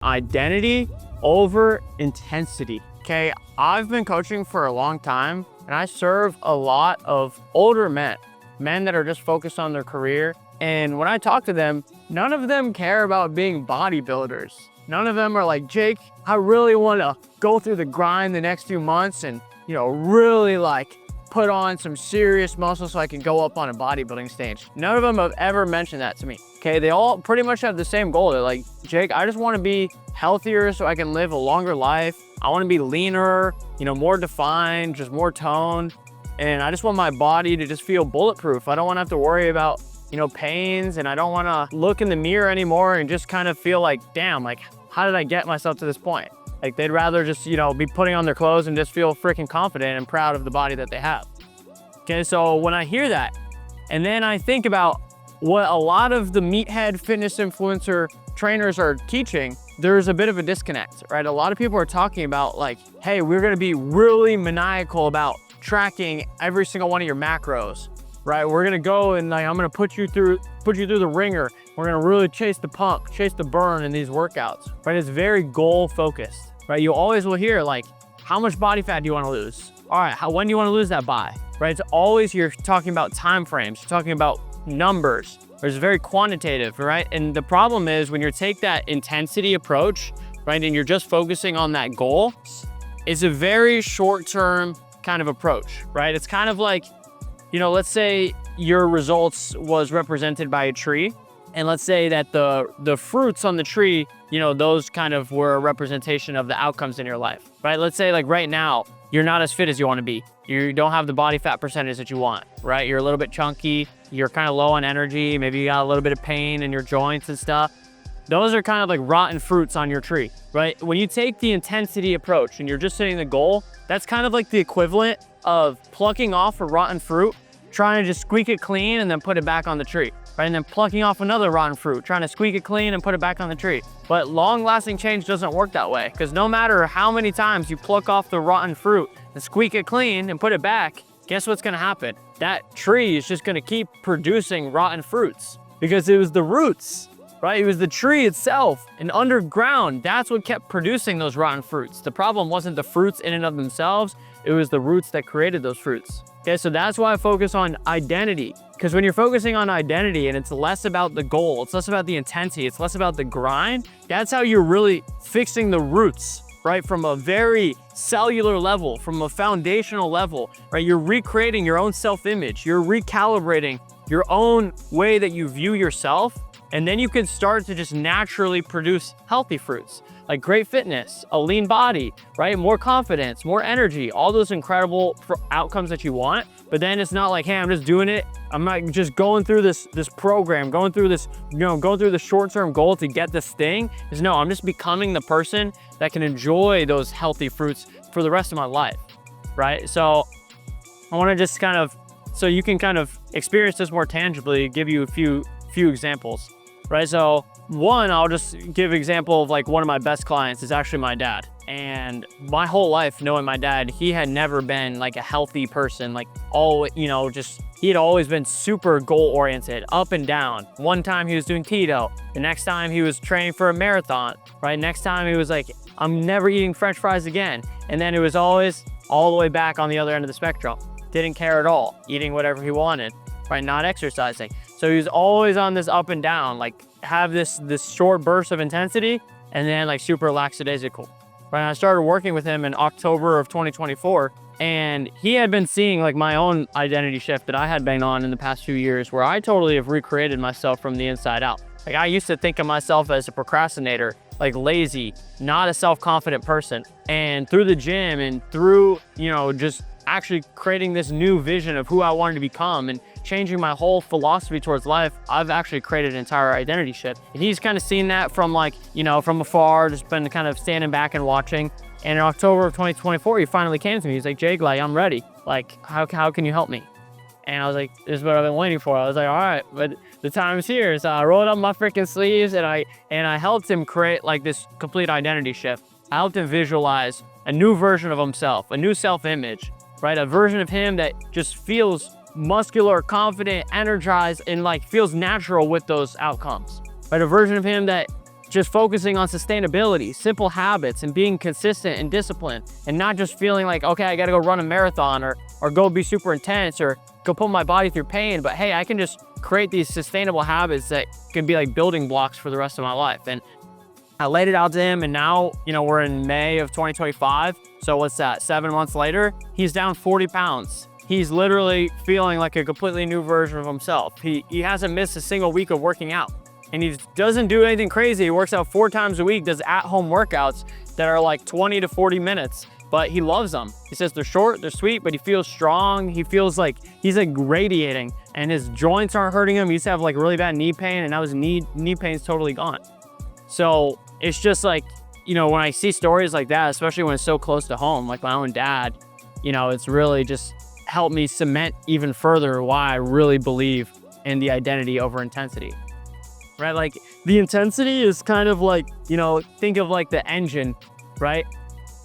identity over intensity. Okay, I've been coaching for a long time and I serve a lot of older men that are just focused on their career. And when I talk to them, none of them care about being bodybuilders. None of them are like, Jake, I really want to go through the grind the next few months and, you know, really like put on some serious muscle so I can go up on a bodybuilding stage. None of them have ever mentioned that to me. Okay, they all pretty much have the same goal. They're like, Jake, I just want to be healthier so I can live a longer life. I want to be leaner, you know, more defined, just more toned. And I just want my body to just feel bulletproof. I don't want to have to worry about, you know, pains, and I don't want to look in the mirror anymore and just kind of feel like, damn, like, how did I get myself to this point? Like, they'd rather just, you know, be putting on their clothes and just feel freaking confident and proud of the body that they have. Okay, so when I hear that, and then I think about what a lot of the meathead fitness influencer trainers are teaching, there's a bit of a disconnect, right? A lot of people are talking about like, hey, we're gonna be really maniacal about tracking every single one of your macros, right? We're gonna go and like, I'm gonna put you through the ringer. We're gonna really chase the pump, chase the burn in these workouts, right? It's very goal focused, right? You always will hear like, how much body fat do you wanna lose? All right, when do you wanna lose that by, right? It's always, you're talking about time frames, you're talking about numbers. It's very quantitative, right? And the problem is when you take that intensity approach, right, and you're just focusing on that goal, it's a very short-term kind of approach, right? It's kind of like, you know, let's say your results was represented by a tree, and let's say that the fruits on the tree, you know, those kind of were a representation of the outcomes in your life, right? Let's say like right now, you're not as fit as you want to be. You don't have the body fat percentage that you want, right? You're a little bit chunky. You're kind of low on energy. Maybe you got a little bit of pain in your joints and stuff. Those are kind of like rotten fruits on your tree, right? When you take the intensity approach and you're just setting the goal, that's kind of like the equivalent of plucking off a rotten fruit, trying to just squeak it clean and then put it back on the tree, right? And then plucking off another rotten fruit, trying to squeak it clean and put it back on the tree. But long-lasting change doesn't work that way, because no matter how many times you pluck off the rotten fruit and squeak it clean and put it back, guess what's gonna happen? That tree is just gonna keep producing rotten fruits because it was the roots, right? It was the tree itself, and underground, that's what kept producing those rotten fruits. The problem wasn't the fruits in and of themselves, it was the roots that created those fruits. Okay, so that's why I focus on identity, because when you're focusing on identity and it's less about the goal, it's less about the intensity, it's less about the grind, that's how you're really fixing the roots, right? From a very cellular level, from a foundational level, right? You're recreating your own self-image, you're recalibrating your own way that you view yourself, and then you can start to just naturally produce healthy fruits, like great fitness, a lean body, right? More confidence, more energy, all those incredible outcomes that you want. But then it's not like, hey, I'm just doing it. I'm not just going through this program, going through this, you know, going through the short-term goal to get this thing. Is no, I'm just becoming the person that can enjoy those healthy fruits for the rest of my life, right? So I want to just kind of, so you can kind of experience this more tangibly, give you a few examples. Right, so one, I'll just give an example of like one of my best clients is actually my dad. And my whole life knowing my dad, he had never been like a healthy person, like he had always been super goal oriented, up and down. One time he was doing keto, the next time he was training for a marathon, right? Next time he was like, I'm never eating French fries again. And then it was always all the way back on the other end of the spectrum. Didn't care at all, eating whatever he wanted, right? Not exercising. So he was always on this up and down, like have this short burst of intensity and then like super lackadaisical. Right, I started working with him in October of 2024, and he had been seeing like my own identity shift that I had been on in the past few years, where I totally have recreated myself from the inside out. Like I used to think of myself as a procrastinator, like lazy, not a self-confident person. And through the gym and through, you know, just actually creating this new vision of who I wanted to become and changing my whole philosophy towards life, I've actually created an entire identity shift. And he's kind of seen that from like, you know, from afar, just been kind of standing back and watching. And in October of 2024, he finally came to me. He's like, Jake, like, I'm ready. Like, how can you help me? And I was like, this is what I've been waiting for. I was like, all right, but the time's here. So I rolled up my freaking sleeves and I helped him create like this complete identity shift. I helped him visualize a new version of himself, a new self-image, right? A version of him that just feels muscular, confident, energized, and like feels natural with those outcomes, right? A version of him that just focusing on sustainability, simple habits, and being consistent and disciplined, and not just feeling like, okay, I gotta go run a marathon or go be super intense or go put my body through pain. But hey, I can just create these sustainable habits that can be like building blocks for the rest of my life. And I laid it out to him, and now, we're in May of 2025. So what's that, 7 months later, he's down 40 pounds. He's literally feeling like a completely new version of himself. He hasn't missed a single week of working out. And he doesn't do anything crazy. He works out 4 times a week, does at-home workouts that are like 20 to 40 minutes, but he loves them. He says they're short, they're sweet, but he feels strong. He feels like he's like radiating, and his joints aren't hurting him. He used to have like really bad knee pain, and now his knee pain's totally gone. So it's just like, when I see stories like that, especially when it's so close to home, like my own dad, it's really just helped me cement even further why I really believe in the identity over intensity, right? Like the intensity is kind of like, think of like the engine, right?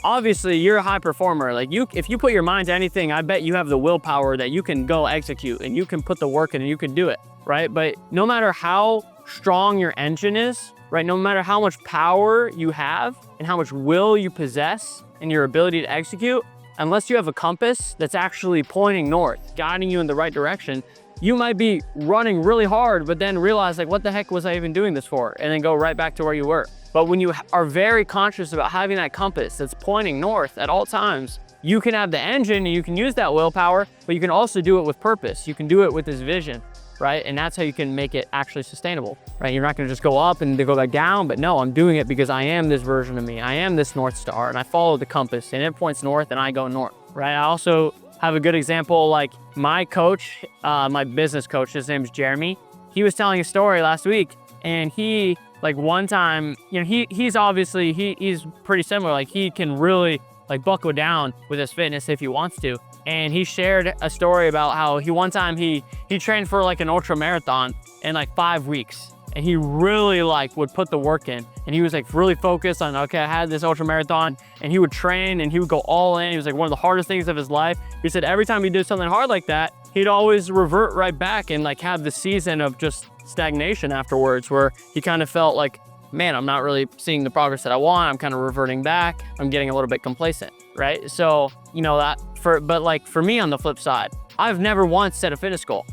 Obviously you're a high performer. Like if you put your mind to anything, I bet you have the willpower that you can go execute, and you can put the work in and you can do it, right? But no matter how strong your engine is, right? No matter how much power you have and how much will you possess and your ability to execute, unless you have a compass that's actually pointing north, guiding you in the right direction, you might be running really hard, but then realize like, what the heck was I even doing this for? And then go right back to where you were. But when you are very conscious about having that compass that's pointing north at all times, you can have the engine and you can use that willpower, but you can also do it with purpose. You can do it with this vision, right? And that's how you can make it actually sustainable, right? You're not gonna just go up and go back down, but no, I'm doing it because I am this version of me. I am this North Star, and I follow the compass, and it points north and I go north, right? I also have a good example, like my coach, my business coach, his name's Jeremy. He was telling a story last week, and he, like one time, he's obviously, he's pretty similar. Like he can really like buckle down with his fitness if he wants to. And he shared a story about how one time he trained for like an ultra marathon in like 5 weeks. And he really like would put the work in, and he was like really focused on, okay, I had this ultra marathon, and he would train and he would go all in. It was like one of the hardest things of his life. He said every time he did something hard like that, he'd always revert right back and like have the season of just stagnation afterwards, where he kind of felt like, man, I'm not really seeing the progress that I want. I'm kind of reverting back. I'm getting a little bit complacent, right? So, but like for me on the flip side, I've never once set a fitness goal.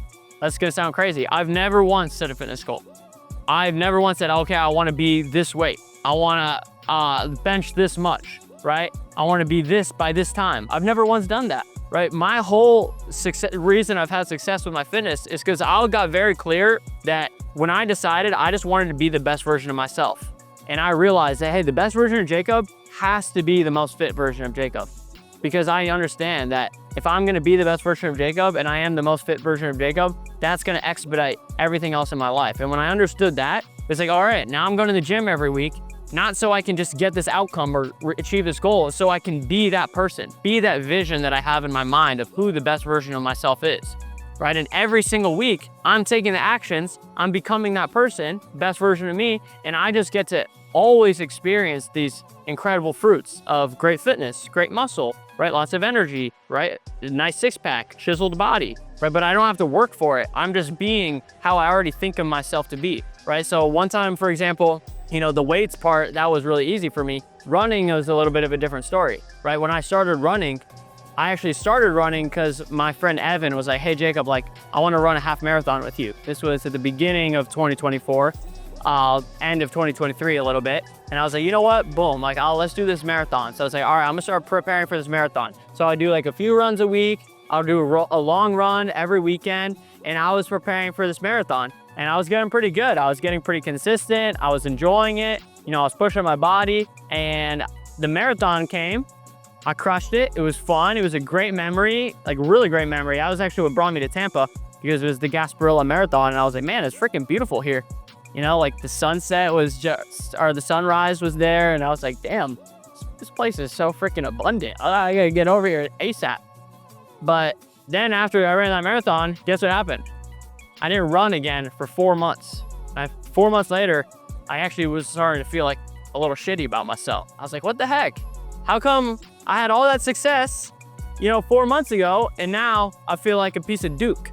That's gonna sound crazy. I've never once set a fitness goal. I've never once said, okay, I want to be this weight. I want to bench this much, right? I want to be this by this time. I've never once done that, right? My whole reason I've had success with my fitness is because I got very clear that when I decided I just wanted to be the best version of myself. And I realized that, hey, the best version of Jacob has to be the most fit version of Jacob. Because I understand that if I'm gonna be the best version of Jacob and I am the most fit version of Jacob, that's gonna expedite everything else in my life. And when I understood that, it's like, all right, now I'm going to the gym every week, not so I can just get this outcome or achieve this goal, so I can be that person, be that vision that I have in my mind of who the best version of myself is, right? And every single week, I'm taking the actions, I'm becoming that person, best version of me, and I just get to always experience these incredible fruits of great fitness, great muscle, right? Lots of energy, right? Nice six-pack, chiseled body, right? But I don't have to work for it. I'm just being how I already think of myself to be, right? So one time, for example, the weights part, that was really easy for me. Running was a little bit of a different story, right? When I started running, I actually started running because my friend Evan was like, hey, Jacob, like, I want to run a half marathon with you. This was at the beginning of 2024. End of 2023 a little bit. And I was like, you know what? Boom, like, let's do this marathon. So I was like, all right, I'm gonna start preparing for this marathon. So I do like a few runs a week. I'll do a long run every weekend. And I was preparing for this marathon, and I was getting pretty good. I was getting pretty consistent. I was enjoying it. I was pushing my body, and the marathon came. I crushed it. It was fun. It was a great memory, like really great memory. I was actually what brought me to Tampa, because it was the Gasparilla Marathon. And I was like, man, it's freaking beautiful here. Like the sunset was just, or the sunrise was there. And I was like, damn, this place is so freaking abundant. I gotta get over here ASAP. But then after I ran that marathon, guess what happened? I didn't run again for 4 months. 4 months later, I actually was starting to feel like a little shitty about myself. I was like, what the heck? How come I had all that success, 4 months ago, and now I feel like a piece of Duke,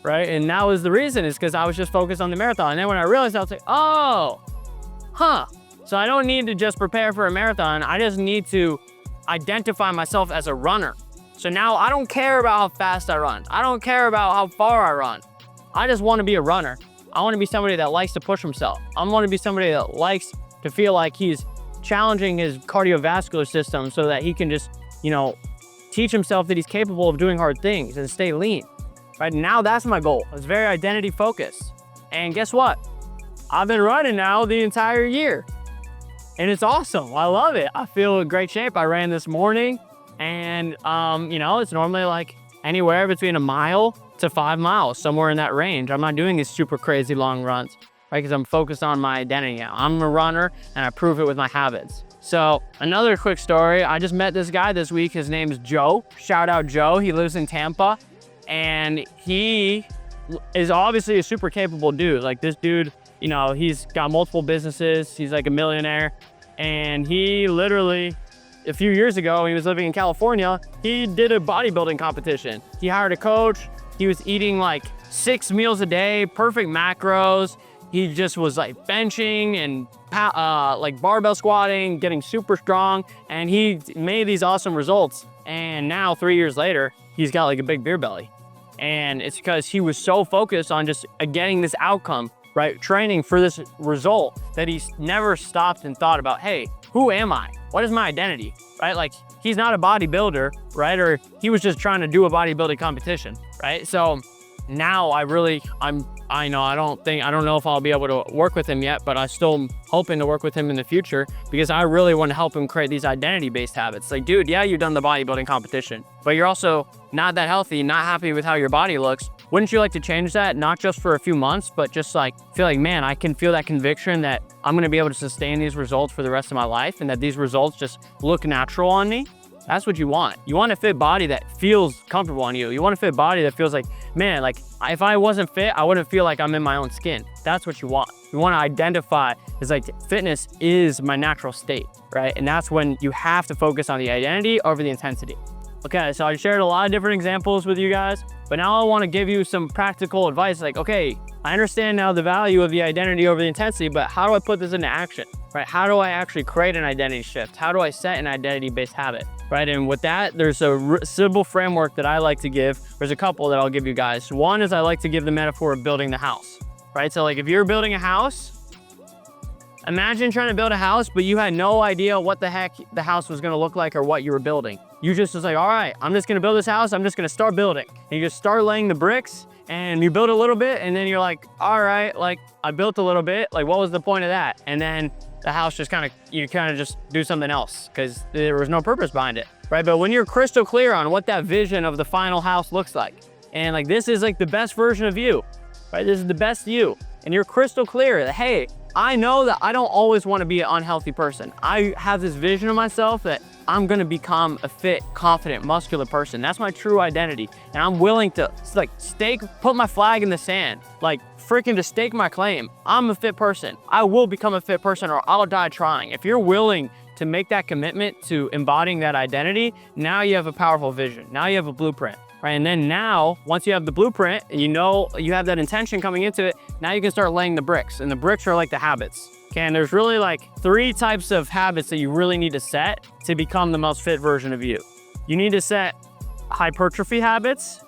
right? And that was the reason, is because I was just focused on the marathon. And then when I realized, I was like, oh, So I don't need to just prepare for a marathon. I just need to identify myself as a runner. So now I don't care about how fast I run. I don't care about how far I run. I just want to be a runner. I want to be somebody that likes to push himself. I want to be somebody that likes to feel like he's challenging his cardiovascular system so that he can just, teach himself that he's capable of doing hard things and stay lean. Right now, that's my goal. It's very identity focused. And guess what? I've been running now the entire year. And it's awesome. I love it. I feel in great shape. I ran this morning and, it's normally like anywhere between 1 mile to 5 miles, somewhere in that range. I'm not doing these super crazy long runs, right? Because I'm focused on my identity now. I'm a runner and I prove it with my habits. So another quick story. I just met this guy this week. His name's Joe. Shout out Joe. He lives in Tampa and he is obviously a super capable dude. Like this dude, he's got multiple businesses. He's like a millionaire. And he literally, a few years ago, when he was living in California, he did a bodybuilding competition. He hired a coach. He was eating like 6 meals a day, perfect macros. He just was like benching and like barbell squatting, getting super strong. And he made these awesome results. And now 3 years later, he's got like a big beer belly. And it's because he was so focused on just getting this outcome, right? Training for this result that he's never stopped and thought about, hey, who am I? What is my identity, right? Like he's not a bodybuilder, right? Or he was just trying to do a bodybuilding competition, right? So now I don't know if I'll be able to work with him yet, but I still am hoping to work with him in the future because I really want to help him create these identity-based habits. Like, dude, yeah, you've done the bodybuilding competition, but you're also not that healthy, not happy with how your body looks. Wouldn't you like to change that? Not just for a few months, but just like feel like, man, I can feel that conviction that I'm going to be able to sustain these results for the rest of my life and that these results just look natural on me. That's what you want. You want a fit body that feels comfortable on you. You want a fit body that feels like, man, like if I wasn't fit, I wouldn't feel like I'm in my own skin. That's what you want. You want to identify as like fitness is my natural state, right? And that's when you have to focus on the identity over the intensity. Okay, so I shared a lot of different examples with you guys, but now I want to give you some practical advice. Like, okay, I understand now the value of the identity over the intensity, but how do I put this into action, right? How do I actually create an identity shift? How do I set an identity-based habit, right? And with that, there's a simple framework that I like to give. There's a couple that I'll give you guys. One is I like to give the metaphor of building the house, right? So like if you're building a house, imagine trying to build a house, but you had no idea what the heck the house was gonna look like or what you were building. You just was like, all right, I'm just gonna build this house. I'm just gonna start building. And you just start laying the bricks and you build a little bit and then you're like, all right, like I built a little bit. Like what was the point of that? And then the house just you just do something else because there was no purpose behind it, right? But when you're crystal clear on what that vision of the final house looks like, and like this is like the best version of you, right? This is the best you. And you're crystal clear that, hey, I know that I don't always want to be an unhealthy person. I have this vision of myself that I'm going to become a fit, confident, muscular person. That's my true identity. And I'm willing to like put my flag in the sand, like freaking to stake my claim. I'm a fit person. I will become a fit person or I'll die trying. If you're willing to make that commitment to embodying that identity, now you have a powerful vision. Now you have a blueprint. Right? And then now, once you have the blueprint, and you have that intention coming into it, now you can start laying the bricks. And the bricks are like the habits. Okay, and there's really like 3 types of habits that you really need to set to become the most fit version of you. You need to set hypertrophy habits.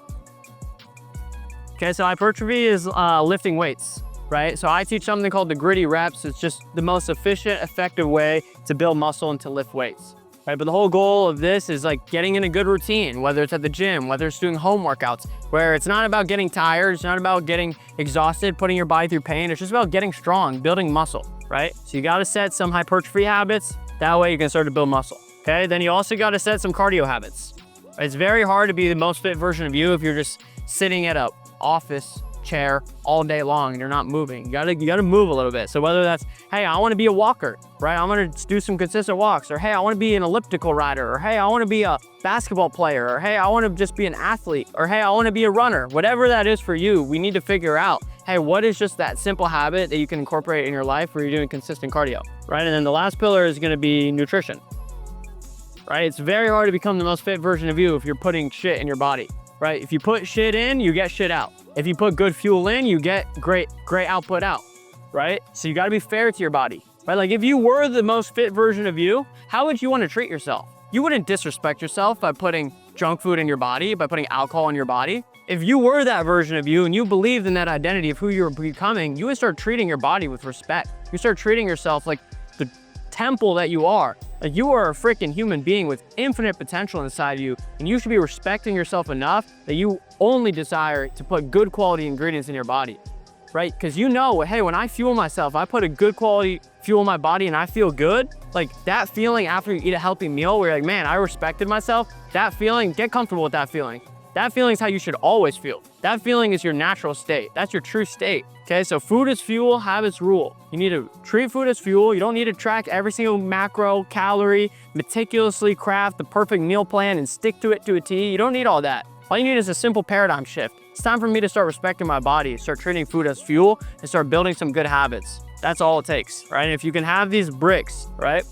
Okay, so hypertrophy is lifting weights, right? So I teach something called the gritty reps. It's just the most efficient, effective way to build muscle and to lift weights. Right, but the whole goal of this is like getting in a good routine, whether it's at the gym, whether it's doing home workouts, where it's not about getting tired, it's not about getting exhausted, putting your body through pain, it's just about getting strong, building muscle, right? So you gotta set some hypertrophy habits, that way you can start to build muscle, okay? Then you also gotta set some cardio habits. It's very hard to be the most fit version of you if you're just sitting at an office chair all day long and you're not moving. You gotta move a little bit. So whether that's, hey, I want to be a walker, right? I'm gonna do some consistent walks, or hey, I want to be an elliptical rider, or hey, I want to be a basketball player, or hey, I want to just be an athlete, or hey, I want to be a runner. Whatever that is for you, we need to figure out, hey, what is just that simple habit that you can incorporate in your life where you're doing consistent cardio, right? And then the last pillar is gonna be nutrition, right? It's very hard to become the most fit version of you if you're putting shit in your body, right? If you put shit in, you get shit out. If you put good fuel in, you get great output out, right? So you gotta be fair to your body. right? Like if you were the most fit version of you, how would you want to treat yourself? You wouldn't disrespect yourself by putting junk food in your body, by putting alcohol in your body. If you were that version of you and you believed in that identity of who you're becoming, you would start treating your body with respect. You start treating yourself like the temple that you are. Like you are a freaking human being with infinite potential inside you, and you should be respecting yourself enough that you only desire to put good quality ingredients in your body, right? Because you know, hey, when I fuel myself, I put a good quality fuel in my body and I feel good. Like that feeling after you eat a healthy meal where you're like, man, I respected myself. That feeling, get comfortable with that feeling. That feeling is how you should always feel. That feeling is your natural state. That's your true state. Okay, so food is fuel, habits rule. You need to treat food as fuel. You don't need to track every single macro, calorie, meticulously craft the perfect meal plan and stick to it to a T. You don't need all that. All you need is a simple paradigm shift. It's time for me to start respecting my body, start treating food as fuel, and start building some good habits. That's all it takes, right? And if you can have these bricks, right?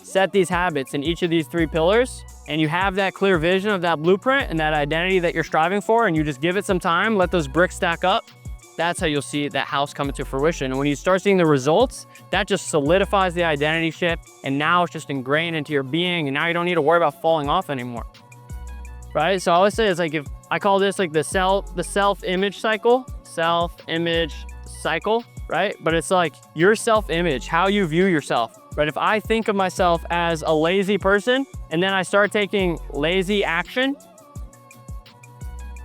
Set these habits in each of these 3 pillars, and you have that clear vision of that blueprint and that identity that you're striving for, and you just give it some time, let those bricks stack up, that's how you'll see that house come into fruition. And when you start seeing the results, that just solidifies the identity shift, and now it's just ingrained into your being, and now you don't need to worry about falling off anymore, right? So I always say it's like, if I call this like the self-image cycle, right? But it's like your self-image, how you view yourself, right? If I think of myself as a lazy person and then I start taking lazy action,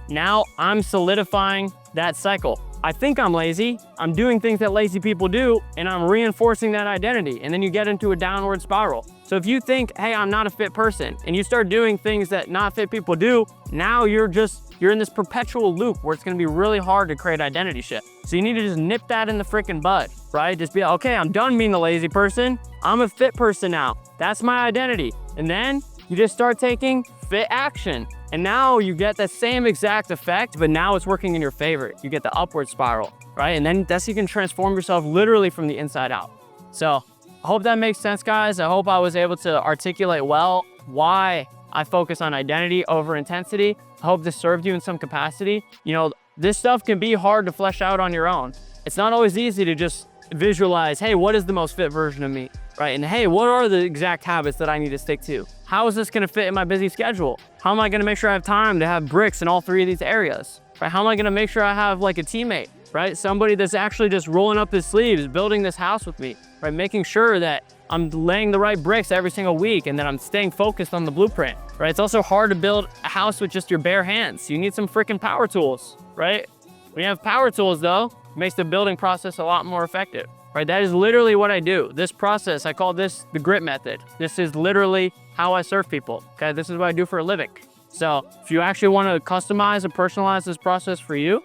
now I'm solidifying that cycle. I think I'm lazy, I'm doing things that lazy people do, and I'm reinforcing that identity. And then you get into a downward spiral. So if you think, hey, I'm not a fit person, and you start doing things that not fit people do, now you're in this perpetual loop where it's gonna be really hard to create identity shift. So you need to just nip that in the freaking bud, right? Just be like, okay, I'm done being the lazy person. I'm a fit person now. That's my identity. And then you just start taking fit action. And now you get that same exact effect, but now it's working in your favor. You get the upward spiral, right? And then that's how you can transform yourself literally from the inside out. So I hope that makes sense, guys. I hope I was able to articulate well why I focus on identity over intensity. I hope this served you in some capacity. You know, this stuff can be hard to flesh out on your own. It's not always easy to just visualize, hey, what is the most fit version of me, right? And hey, what are the exact habits that I need to stick to? How is this gonna fit in my busy schedule? How am I gonna make sure I have time to have bricks in all 3 of these areas, right? How am I gonna make sure I have like a teammate, right? Somebody that's actually just rolling up his sleeves, building this house with me, right? Making sure that I'm laying the right bricks every single week and that I'm staying focused on the blueprint, right? It's also hard to build a house with just your bare hands. You need some freaking power tools, right? When you have power tools though, it makes the building process a lot more effective, right? That is literally what I do. This process, I call this the grit method. This is literally how I serve people, okay? This is what I do for a living. So if you actually want to customize and personalize this process for you,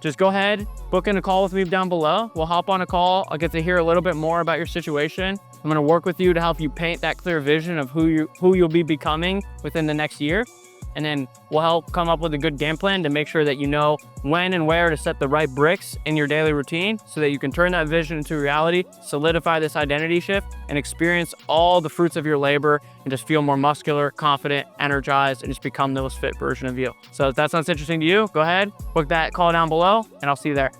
just go ahead, book in a call with me down below. We'll hop on a call. I'll get to hear a little bit more about your situation. I'm gonna work with you to help you paint that clear vision of who you'll be becoming within the next year. And then we'll help come up with a good game plan to make sure that you know when and where to set the right bricks in your daily routine so that you can turn that vision into reality, solidify this identity shift, and experience all the fruits of your labor and just feel more muscular, confident, energized, and just become the most fit version of you. So if that sounds interesting to you, go ahead, book that call down below, and I'll see you there.